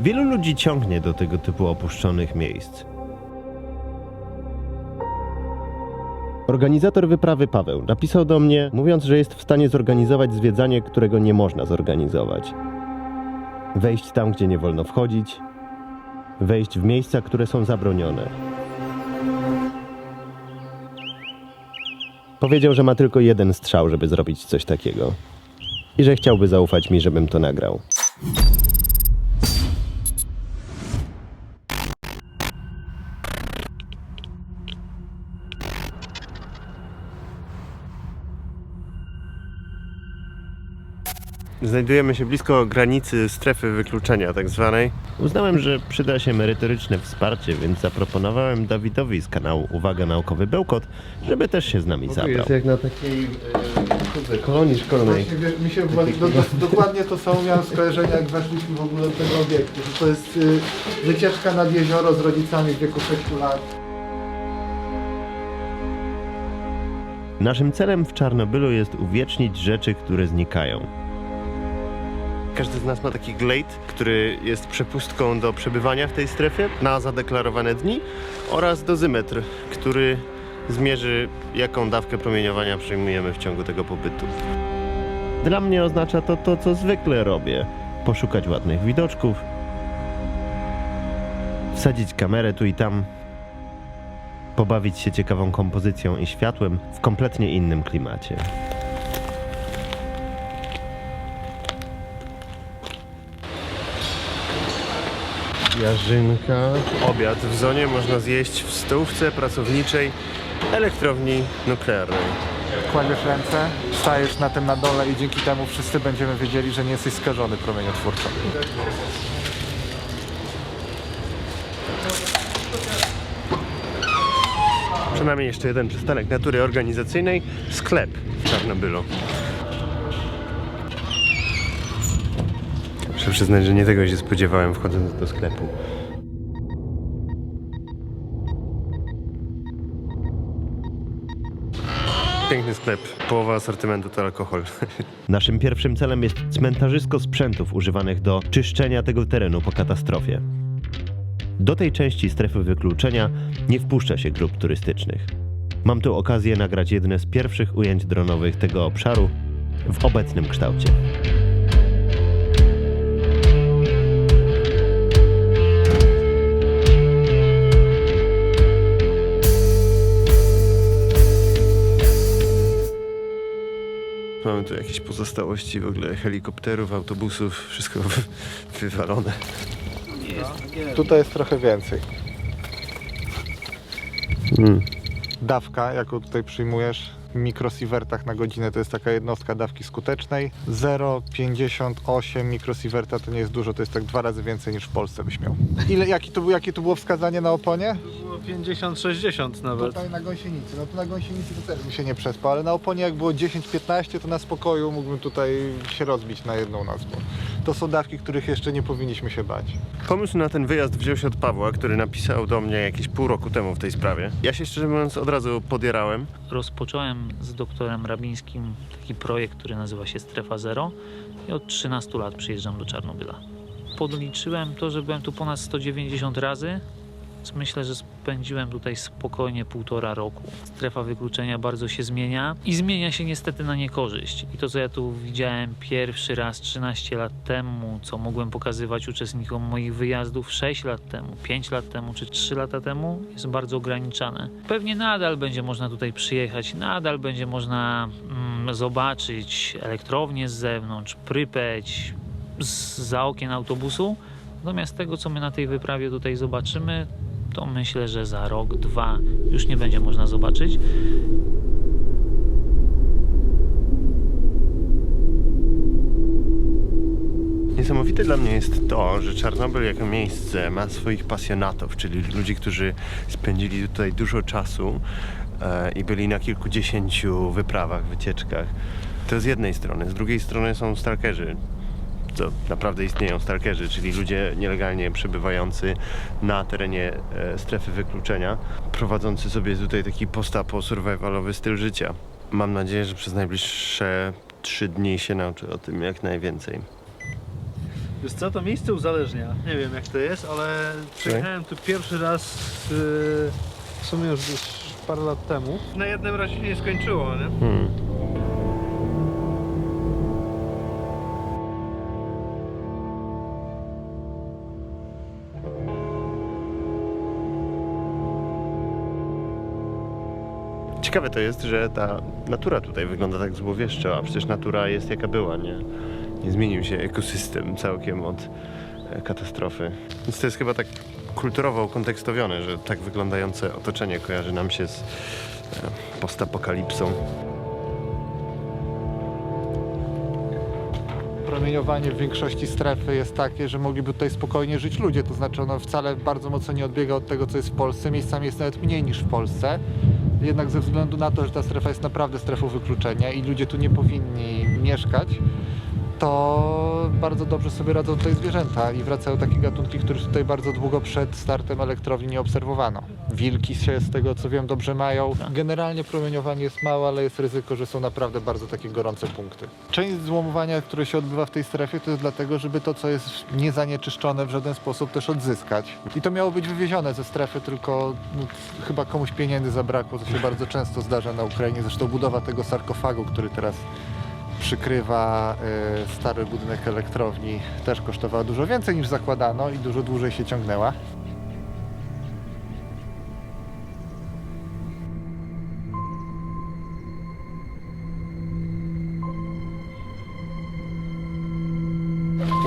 Wielu ludzi ciągnie do tego typu opuszczonych miejsc. Organizator wyprawy Paweł napisał do mnie, mówiąc, że jest w stanie zorganizować zwiedzanie, którego nie można zorganizować. Wejść tam, gdzie nie wolno wchodzić, wejść w miejsca, które są zabronione. Powiedział, że ma tylko jeden strzał, żeby zrobić coś takiego. I że chciałby zaufać mi, żebym to nagrał. Znajdujemy się blisko granicy strefy wykluczenia tak zwanej. Uznałem, że przyda się merytoryczne wsparcie, więc zaproponowałem Dawidowi z kanału Uwaga Naukowy Bełkot, żeby też się z nami zabrał. Jest jak na takiej kolonii szkolnej. Właśnie, mi się dokładnie to samo miałem skojarzenia, jak weszliśmy w ogóle do tego obiektu. Że to jest wycieczka nad jezioro z rodzicami w wieku 6 lat. Naszym celem w Czarnobylu jest uwiecznić rzeczy, które znikają. Każdy z nas ma taki glejt, który jest przepustką do przebywania w tej strefie na zadeklarowane dni, oraz dozymetr, który zmierzy, jaką dawkę promieniowania przyjmujemy w ciągu tego pobytu. Dla mnie oznacza to, co zwykle robię. Poszukać ładnych widoczków, wsadzić kamerę tu i tam, pobawić się ciekawą kompozycją i światłem w kompletnie innym klimacie. Jarzynka. Obiad w zonie można zjeść w stołówce pracowniczej elektrowni nuklearnej. Kładziesz ręce, stajesz na tym na dole i dzięki temu wszyscy będziemy wiedzieli, że nie jesteś skażony promieniotwórczo. Przed nami jeszcze jeden przystanek natury organizacyjnej, sklep w Czarnobylu. Muszę przyznać, że nie tego się spodziewałem, wchodząc do sklepu. Piękny sklep. Połowa asortymentu to alkohol. Naszym pierwszym celem jest cmentarzysko sprzętów używanych do czyszczenia tego terenu po katastrofie. Do tej części strefy wykluczenia nie wpuszcza się grup turystycznych. Mam tu okazję nagrać jedne z pierwszych ujęć dronowych tego obszaru w obecnym kształcie. Mamy tu jakieś pozostałości w ogóle helikopterów, autobusów, wszystko wywalone. Tutaj jest trochę więcej. Dawka, jaką tutaj przyjmujesz w mikrosievertach na godzinę, to jest taka jednostka dawki skutecznej. 0,58 mikrosieverta to nie jest dużo, to jest tak 2 razy więcej niż w Polsce byś miał. Jakie to było wskazanie na oponie? Było 50-60 nawet. Tutaj na gąsienicy, no to na gąsienicy to też bym się nie przespał, ale na oponie jak było 10-15 to na spokoju mógłbym tutaj się rozbić na jedną noc, bo to są dawki, których jeszcze nie powinniśmy się bać. Pomysł na ten wyjazd wziął się od Pawła, który napisał do mnie jakieś pół roku temu w tej sprawie. Ja się szczerze mówiąc od razu podjarałem. Rozpocząłem z doktorem Rabińskim taki projekt, który nazywa się Strefa Zero i od 13 lat przyjeżdżam do Czarnobyla. Podliczyłem to, że byłem tu ponad 190 razy. Myślę, że spędziłem tutaj spokojnie 1,5 roku. Strefa wykluczenia bardzo się zmienia i zmienia się niestety na niekorzyść. I to, co ja tu widziałem pierwszy raz 13 lat temu, co mogłem pokazywać uczestnikom moich wyjazdów 6 lat temu, 5 lat temu czy 3 lata temu, jest bardzo ograniczane. Pewnie nadal będzie można tutaj przyjechać, nadal będzie można zobaczyć elektrownię z zewnątrz, Prypeć, za okien autobusu. Natomiast tego, co my na tej wyprawie tutaj zobaczymy, to myślę, że za rok, 2 już nie będzie można zobaczyć. Niesamowite dla mnie jest to, że Czarnobyl jako miejsce ma swoich pasjonatów, czyli ludzi, którzy spędzili tutaj dużo czasu i byli na kilkudziesięciu wyprawach, wycieczkach. To z jednej strony. Z drugiej strony są stalkerzy. To naprawdę istnieją stalkerzy, czyli ludzie nielegalnie przebywający na terenie strefy wykluczenia, prowadzący sobie tutaj taki post-apo-survivalowy styl życia. Mam nadzieję, że przez najbliższe 3 dni się nauczę o tym jak najwięcej. Wiesz co, to miejsce uzależnia. Nie wiem jak to jest, ale przyjechałem tu pierwszy raz w sumie już gdzieś parę lat temu. Na jednym razie się nie skończyło, nie? Ciekawe to jest, że ta natura tutaj wygląda tak złowieszczo, a przecież natura jest jaka była, nie? Nie zmienił się ekosystem całkiem od katastrofy. Więc to jest chyba tak kulturowo ukontekstowione, że tak wyglądające otoczenie kojarzy nam się z postapokalipsą. Promieniowanie w większości strefy jest takie, że mogliby tutaj spokojnie żyć ludzie, to znaczy ono wcale bardzo mocno nie odbiega od tego, co jest w Polsce. Miejscami jest nawet mniej niż w Polsce. Jednak ze względu na to, że ta strefa jest naprawdę strefą wykluczenia i ludzie tu nie powinni mieszkać, to bardzo dobrze sobie radzą tutaj zwierzęta i wracają takie gatunki, których tutaj bardzo długo przed startem elektrowni nie obserwowano. Wilki się z tego co wiem dobrze mają. Generalnie promieniowanie jest małe, ale jest ryzyko, że są naprawdę bardzo takie gorące punkty. Część złomowania, które się odbywa w tej strefie, to jest dlatego, żeby to, co jest niezanieczyszczone w żaden sposób też odzyskać. I to miało być wywiezione ze strefy, tylko chyba komuś pieniędzy zabrakło, co się bardzo często zdarza na Ukrainie. Zresztą budowa tego sarkofagu, który teraz przykrywa stary budynek elektrowni, też kosztowała dużo więcej niż zakładano i dużo dłużej się ciągnęła.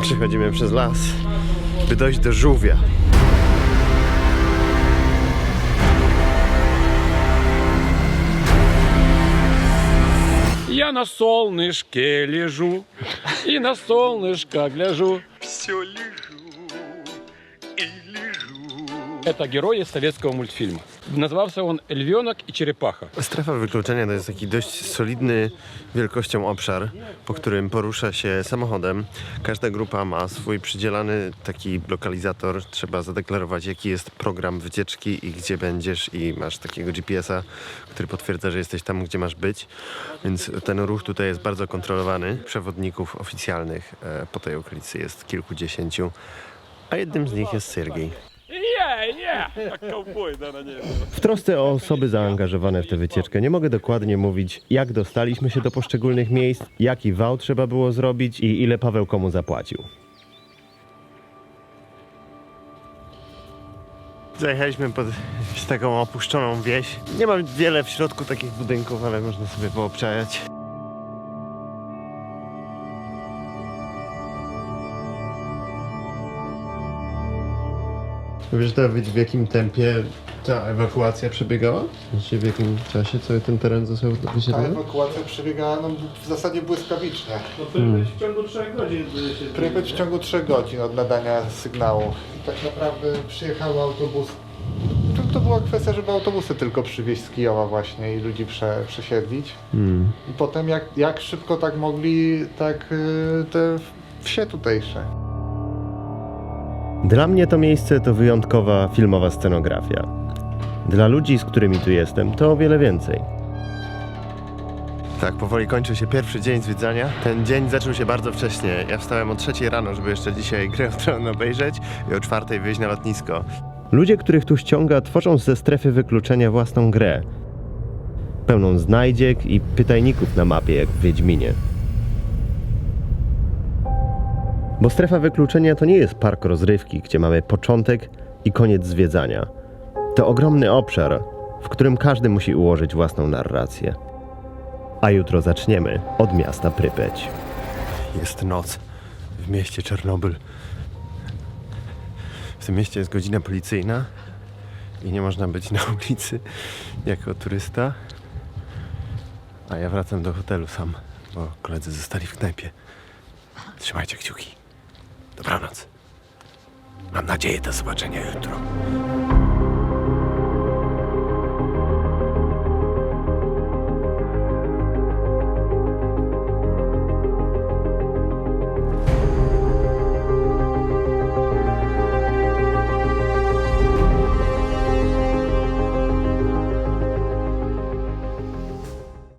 Przechodzimy przez las, by dojść do żółwia. Я на солнышке лежу и на солнышко гляжу. Все лежу и лежу. Это герои советского мультфильма. Назывался он «Львенок и черепаха». Strefa wykluczenia to jest taki dość solidny wielkością obszar, po którym porusza się samochodem. Każda grupa ma swój przydzielany taki lokalizator. Trzeba zadeklarować, jaki jest program wycieczki i gdzie będziesz, i masz takiego GPS-a, który potwierdza, że jesteś tam, gdzie masz być. Więc ten ruch tutaj jest bardzo kontrolowany. Przewodników oficjalnych po tej okolicy jest kilkudziesięciu, a jednym z nich jest Sergiej. Как ковбой, да, на небе. W trosce o osoby zaangażowane w tę wycieczkę nie mogę dokładnie mówić, jak dostaliśmy się do poszczególnych miejsc, jaki wał trzeba było zrobić i ile Paweł komu zapłacił. Zajechaliśmy pod taką opuszczoną wieś. Nie ma wiele w środku takich budynków, ale można sobie poobczajać. Wiesz, Dawid, w jakim tempie ta ewakuacja przebiegała? W jakim czasie cały ten teren został Ta wysiedlony? ewakuacja przebiegała w zasadzie błyskawicznie. No pewnie w ciągu 3 godzin się Prawie w ciągu 3 godzin od nadania sygnału. I tak naprawdę przyjechały autobusy. To była kwestia, żeby autobusy tylko przywieźć z Kijowa właśnie i ludzi przesiedlić. I potem jak szybko tak mogli, tak te wsie tutejsze. Dla mnie to miejsce to wyjątkowa filmowa scenografia. Dla ludzi, z którymi tu jestem, to o wiele więcej. Tak, powoli kończył się pierwszy dzień zwiedzania. Ten dzień zaczął się bardzo wcześnie. Ja wstałem o 3 rano, żeby jeszcze dzisiaj Grę o Tron obejrzeć i o 4 wyjść na lotnisko. Ludzie, których tu ściąga, tworzą ze strefy wykluczenia własną grę. Pełną znajdziek i pytajników na mapie, jak w Wiedźminie. Bo strefa wykluczenia to nie jest park rozrywki, gdzie mamy początek i koniec zwiedzania. To ogromny obszar, w którym każdy musi ułożyć własną narrację. A jutro zaczniemy od miasta Prypeć. Jest noc w mieście Czarnobyl. W tym mieście jest godzina policyjna i nie można być na ulicy jako turysta. A ja wracam do hotelu sam, bo koledzy zostali w knajpie. Trzymajcie kciuki. Dobranoc. Mam nadzieję do zobaczenia jutro.